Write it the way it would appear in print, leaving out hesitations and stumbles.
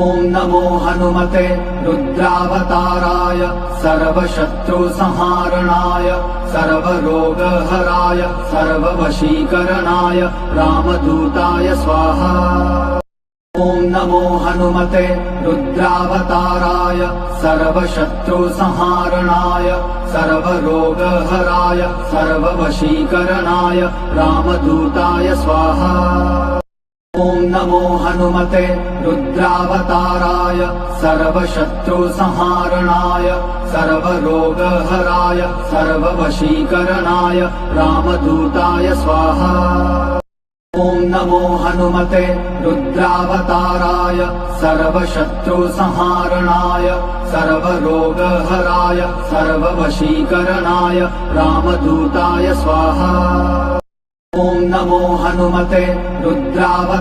ॐ नमो हनुमते रुद्रावताराय सर्वशत्रुसंहारणाय सर्वरोगहराय सर्ववशीकरणाय रामदूताय स्वाहा। ॐ नमो हनुमते रुद्रावताराय सर्वशत्रुसंहारणाय सर्वरोगहराय सर्ववशीकरणाय रामदूताय स्वाहा। ॐ नमो हनुमते रुद्रावताराय सर्वशत्रुसंहारणाय सर्वरोगहराय सर्ववशीकरणाय रामदूताय स्वाहा। ॐ नमो हनुमते रुद्रावताराय सर्वशत्रुसंहारणाय सर्वरोगहराय सर्ववशीकरणाय रामदूताय स्वाहा। ॐ नमो हनुमते रुद्रावताराय